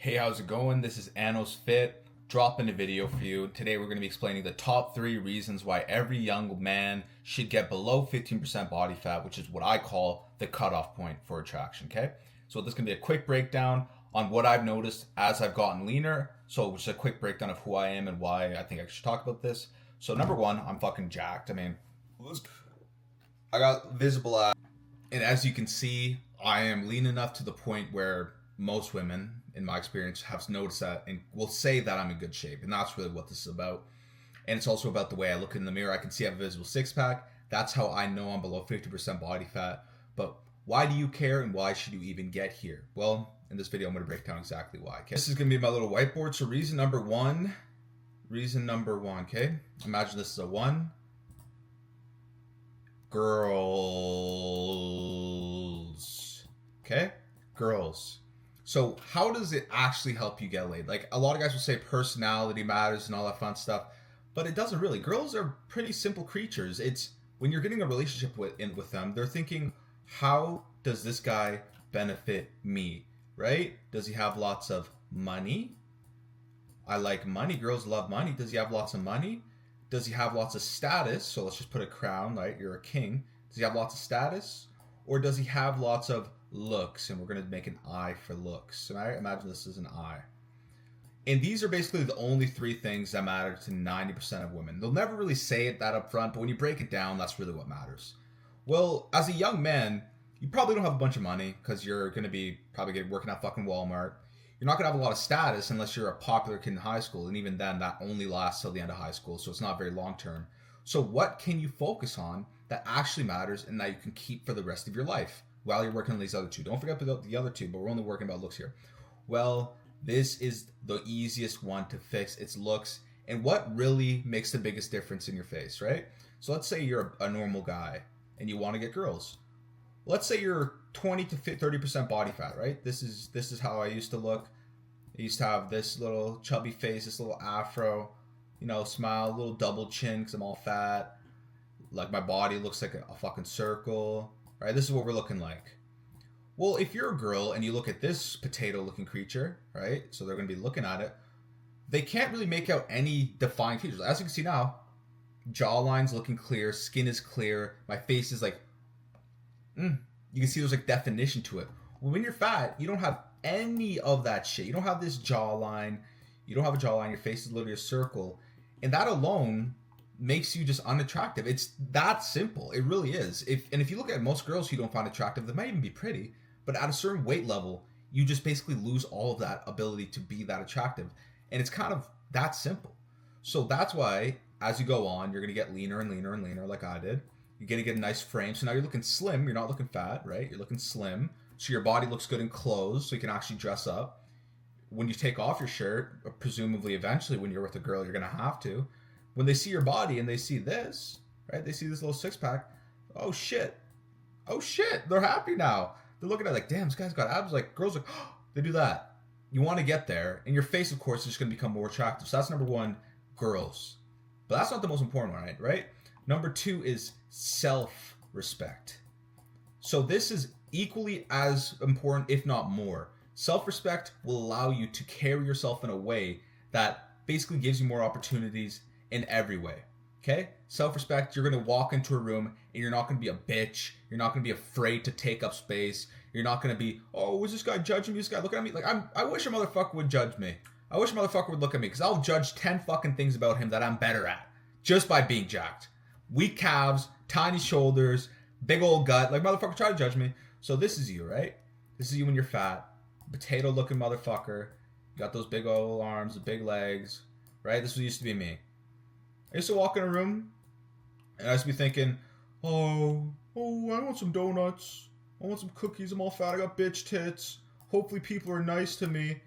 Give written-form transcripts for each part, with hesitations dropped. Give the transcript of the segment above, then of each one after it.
Hey, how's it going? This is Anos Fit, dropping a video for you. Today we're going to be explaining the top 3 reasons why every young man should get below 15% body fat, which is what I call the cutoff point for attraction, okay? So this is going to be a quick breakdown on what I've noticed as I've gotten leaner. So just a quick breakdown of who I am and why I think I should talk about this. So number 1, I'm fucking jacked. I mean, I got visible abs, and as you can see, I am lean enough to the point where most women, in my experience, have noticed that and will say that I'm in good shape. And that's really what this is about. And it's also about the way I look in the mirror. I can see I have a visible six-pack. That's how I know I'm below 50% body fat. But why do you care, and why should you even get here? Well, in this video, I'm going to break down exactly why. Okay? This is going to be my little whiteboard. So reason number one, okay? Imagine this is a 1. Girls. Okay? Girls. So how does it actually help you get laid? Like, a lot of guys will say personality matters and all that fun stuff, but it doesn't really. Girls are pretty simple creatures. It's when you're getting a relationship with them, they're thinking, how does this guy benefit me, right? Does he have lots of money? I like money. Girls love money. Does he have lots of money? Does he have lots of status? So let's just put a crown, right? You're a king. Does he have lots of status? Or does he have lots of looks? And we're going to make an I for looks. And I imagine this is an I. And these are basically the only 3 things that matter to 90% of women. They'll never really say it that up front, but when you break it down, that's really what matters. Well, as a young man, you probably don't have a bunch of money because you're going to be probably working at fucking Walmart. You're not going to have a lot of status unless you're a popular kid in high school. And even then, that only lasts till the end of high school. So it's not very long term. So what can you focus on that actually matters and that you can keep for the rest of your life while you're working on these other 2? Don't forget about the other 2, but we're only working about looks here. Well, this is the easiest one to fix. It's looks and what really makes the biggest difference in your face, right? So let's say you're a normal guy and you want to get girls. Let's say you're 20 to 30% body fat, right? This is how I used to look. I used to have this little chubby face, this little afro, smile, little double chin because I'm all fat. Like my body looks like a fucking circle, right? This is what we're looking like. Well, if you're a girl and you look at this potato-looking creature, right? So they're going to be looking at it. They can't really make out any defined features. As you can see now, jawline's looking clear, skin is clear, my face is like, you can see there's like definition to it. When you're fat, you don't have any of that shit. You don't have this jawline. You don't have a jawline. Your face is literally a circle. And that alone makes you just unattractive. It's that simple. It really is. If you look at most girls who you don't find attractive, they might even be pretty, but at a certain weight level, you just basically lose all of that ability to be that attractive. And it's kind of that simple. So that's why as you go on, you're going to get leaner and leaner and leaner like I did. You're going to get a nice frame. So now you're looking slim. You're not looking fat, right? You're looking slim. So your body looks good in clothes, so you can actually dress up. When you take off your shirt, or presumably eventually when you're with a girl, you're going to have to. When they see your body and they see this, right? They see this little six-pack. Oh, shit. They're happy now. They're looking at it like, damn, this guy's got abs. Like, girls like, oh, they do that. You want to get there. And your face, of course, is just going to become more attractive. So that's number 1, girls. But that's not the most important one, right? Number 2 is self-respect. So this is equally as important, if not more. Self-respect will allow you to carry yourself in a way that basically gives you more opportunities in every way. Okay? Self-respect, you're going to walk into a room and you're not going to be a bitch. You're not going to be afraid to take up space. You're not going to be, oh, is this guy judging me? This guy looking at me? Like, I wish a motherfucker would judge me. I wish a motherfucker would look at me because I'll judge 10 fucking things about him that I'm better at just by being jacked. Weak calves, tiny shoulders, big old gut. Like, motherfucker, try to judge me. So this is you, right? This is you when you're fat. Potato looking motherfucker. You got those big old arms, the big legs, right? This used to be me. I used to walk in a room and I used to be thinking, oh, I want some donuts. I want some cookies. I'm all fat. I got bitch tits. Hopefully people are nice to me.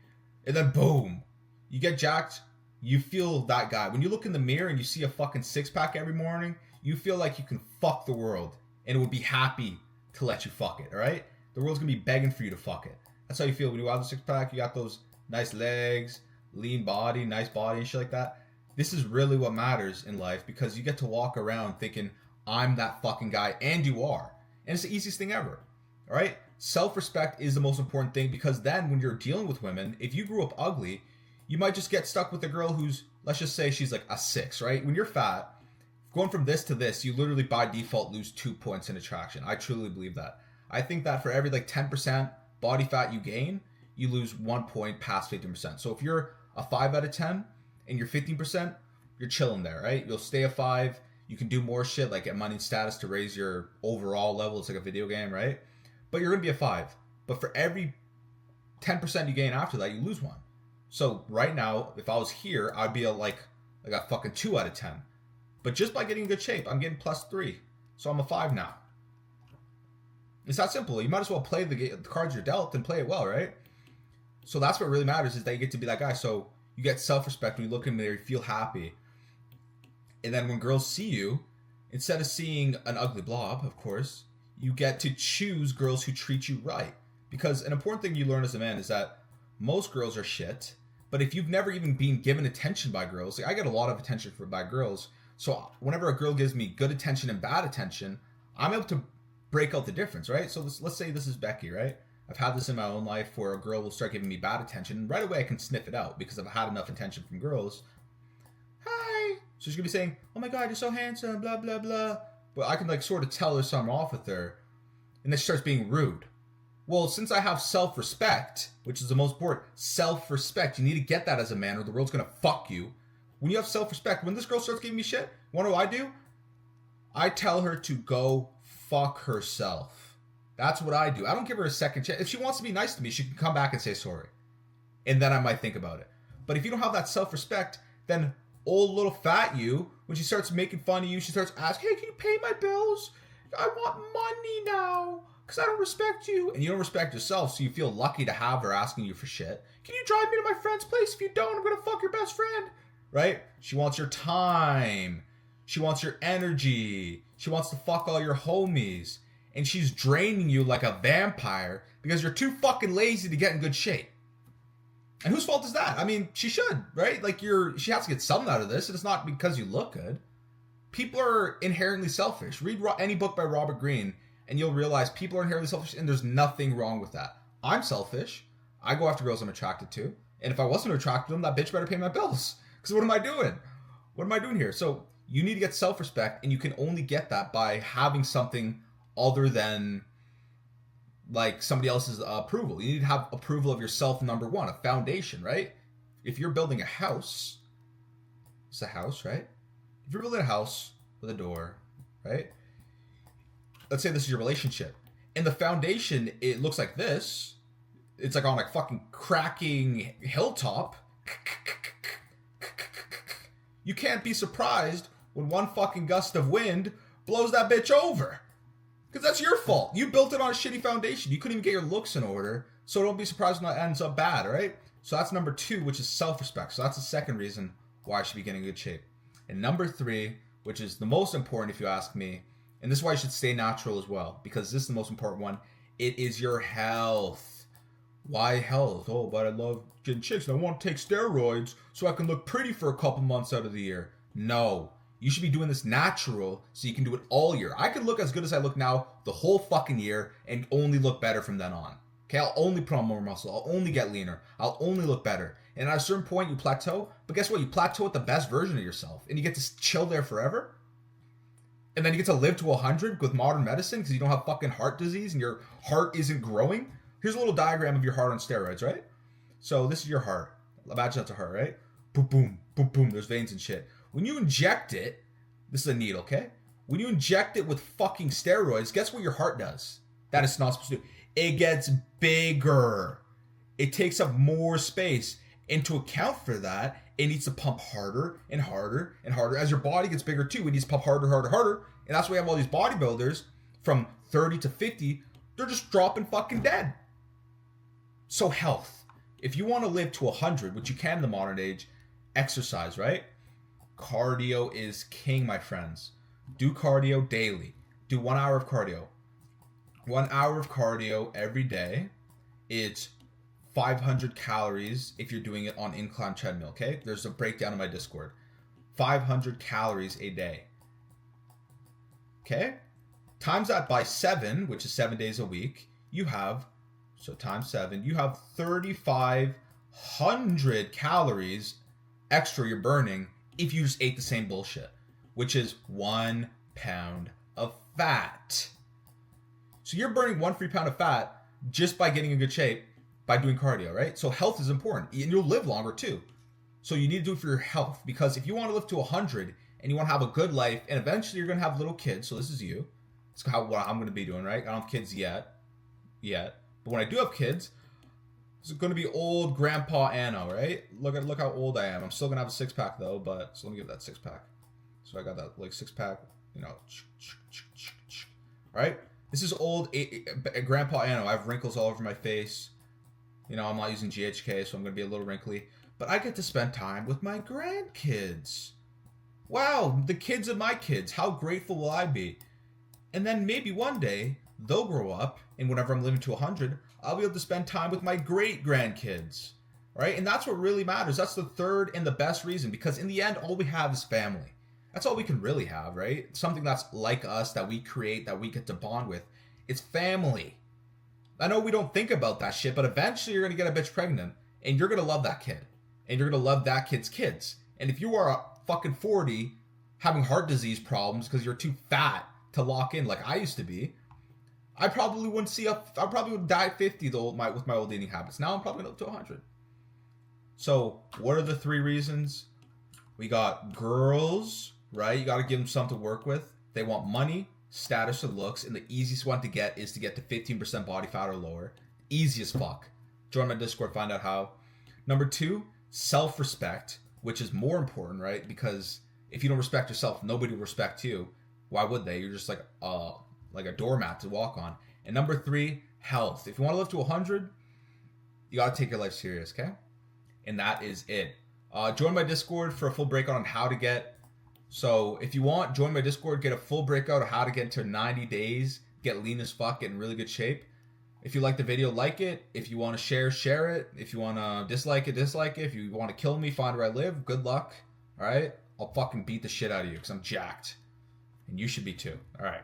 And then boom, you get jacked. You feel that guy. When you look in the mirror and you see a fucking six-pack every morning, you feel like you can fuck the world and it would be happy to let you fuck it, all right? The world's gonna be begging for you to fuck it. That's how you feel when you have a six-pack. You got those nice legs, lean body, nice body and shit like that. This is really what matters in life because you get to walk around thinking, I'm that fucking guy, and you are. And it's the easiest thing ever, all right? self-respect is the most important thing, because then when you're dealing with women, if you grew up ugly, you might just get stuck with a girl who's, let's just say she's like a 6, right? When you're fat, going from this to this, you literally by default lose 2 points in attraction. I truly believe that. I think that for every like 10% body fat you gain, you lose 1 point past 15%. So if you're a 5 out of 10 and you're 15%, you're chilling there, right? You'll stay a 5. You can do more shit like get money and status to raise your overall level. It's like a video game, right? But you're going to be a 5. But for every 10% you gain after that, you lose 1. So right now, if I was here, I'd be like a fucking 2 out of 10. But just by getting in good shape, I'm getting +3. So I'm a 5 now. It's that simple. You might as well play the cards you're dealt and play it well, right? So that's what really matters, is that you get to be that guy. So you get self-respect when you look in there, you feel happy. And then when girls see you, instead of seeing an ugly blob, of course, you get to choose girls who treat you right. Because an important thing you learn as a man is that most girls are shit. But if you've never even been given attention by girls, like I get a lot of attention by girls. So whenever a girl gives me good attention and bad attention, I'm able to break out the difference, right? So let's say this is Becky, right? I've had this in my own life where a girl will start giving me bad attention. And right away I can sniff it out because I've had enough attention from girls. Hi. So she's going to be saying, oh my God, you're so handsome, blah, blah, blah. But I can like sort of tell there's something off with her. And then she starts being rude. Well, since I have self-respect, which is the most important, self-respect, you need to get that as a man or the world's going to fuck you. When you have self-respect, when this girl starts giving me shit, what do? I tell her to go fuck herself. That's what I do. I don't give her a second chance. If she wants to be nice to me, she can come back and say sorry. And then I might think about it. But if you don't have that self-respect, then old little fat you, when she starts making fun of you, she starts asking, hey, can you pay my bills? I want money now because I don't respect you. And you don't respect yourself, so you feel lucky to have her asking you for shit. Can you drive me to my friend's place? If you don't, I'm going to fuck your best friend. Right? She wants your time. She wants your energy. She wants to fuck all your homies. And she's draining you like a vampire because you're too fucking lazy to get in good shape. And whose fault is that? I mean, she should, right? Like she has to get something out of this. And it's not because you look good. People are inherently selfish. Read any book by Robert Greene and you'll realize people are inherently selfish and there's nothing wrong with that. I'm selfish. I go after girls I'm attracted to. And if I wasn't attracted to them, that bitch better pay my bills. Because what am I doing? What am I doing here? So you need to get self-respect, and you can only get that by having something other than like somebody else's approval. You need to have approval of yourself, number one, a foundation, right? If you're building a house, it's a house, right? If you're building a house with a door, right? Let's say this is your relationship. And the foundation, it looks like this. It's like on a fucking cracking hilltop. You can't be surprised when one fucking gust of wind blows that bitch over. Because that's your fault. You built it on a shitty foundation. You couldn't even get your looks in order. So don't be surprised when that ends up bad, right? So that's number 2, which is self-respect. So that's the second reason why I should be getting in good shape. And number 3, which is the most important if you ask me, and this is why you should stay natural as well, because this is the most important one, it is your health. Why health? Oh, but I love getting chicks and I want to take steroids so I can look pretty for a couple months out of the year. No. You should be doing this natural so you can do it all year. I can look as good as I look now the whole fucking year and only look better from then on. Okay, I'll only put on more muscle. I'll only get leaner. I'll only look better. And at a certain point, you plateau. But guess what? You plateau at the best version of yourself. And you get to chill there forever. And then you get to live to 100 with modern medicine because you don't have fucking heart disease and your heart isn't growing. Here's a little diagram of your heart on steroids, right? So this is your heart. Imagine that's a heart, right? Boom, boom, boom, boom. There's veins and shit. When you inject it, this is a needle, okay? When you inject it with fucking steroids, guess what your heart does? That it's not supposed to do. It gets bigger. It takes up more space. And to account for that, it needs to pump harder and harder and harder. As your body gets bigger too, it needs to pump harder, harder, harder. And that's why we have all these bodybuilders from 30 to 50. They're just dropping fucking dead. So health. If you want to live to 100, which you can in the modern age, exercise, right? Cardio is king, my friends. Do cardio daily. Do 1 hour of cardio. 1 hour of cardio every day. It's 500 calories if you're doing it on incline treadmill, okay? There's a breakdown in my Discord. 500 calories a day. Okay? Times that by 7, which is 7 days a week, you have, so times 7, you have 3,500 calories extra you're burning if you just ate the same bullshit, which is 1 pound of fat. So you're burning 1 free pound of fat just by getting in good shape by doing cardio, right? So health is important, and you'll live longer too. So you need to do it for your health, because if you want to live to 100 and you want to have a good life, and eventually you're going to have little kids, so this is you. It's what I'm going to be doing, right? I don't have kids yet. But when I do have kids, it's going to be old Grandpa Anno, right? Look how old I am. I'm still going to have a 6-pack though, but so let me give that 6-pack. So I got that like 6-pack, you know. All right? This is old Grandpa Anno. I have wrinkles all over my face. You know, I'm not using GHK, so I'm going to be a little wrinkly. But I get to spend time with my grandkids. Wow, the kids of my kids. How grateful will I be? And then maybe one day, they'll grow up, and whenever I'm living to 100, I'll be able to spend time with my great-grandkids. Right? And that's what really matters. That's the third and the best reason, because in the end, all we have is family. That's all we can really have, right? Something that's like us, that we create, that we get to bond with. It's family. I know we don't think about that shit, but eventually you're going to get a bitch pregnant, and you're going to love that kid. And you're going to love that kid's kids. And if you are fucking 40 having heart disease problems because you're too fat to lock in like I used to be, I probably would die at 50 though with my old eating habits. Now I'm probably going to live to 100. So what are the 3 reasons? We got girls, right? You got to give them something to work with. They want money, status, or looks, and the easiest one to get is to get to 15% body fat or lower. Easy as fuck. Join my Discord, find out how. Number 2, self-respect, which is more important, right? Because if you don't respect yourself, nobody will respect you. Why would they? You're just like a doormat to walk on. And number 3, health. If you want to live to 100, you got to take your life serious, okay? And that is it. Join my Discord for a full breakout on how to get. So if you want, join my Discord, get a full breakout of how to get into 90 days, get lean as fuck, get in really good shape. If you like the video, like it. If you want to share it. If you want to dislike it. If you want to kill me, find where I live. Good luck. All right? I'll fucking beat the shit out of you because I'm jacked. And you should be too. All right.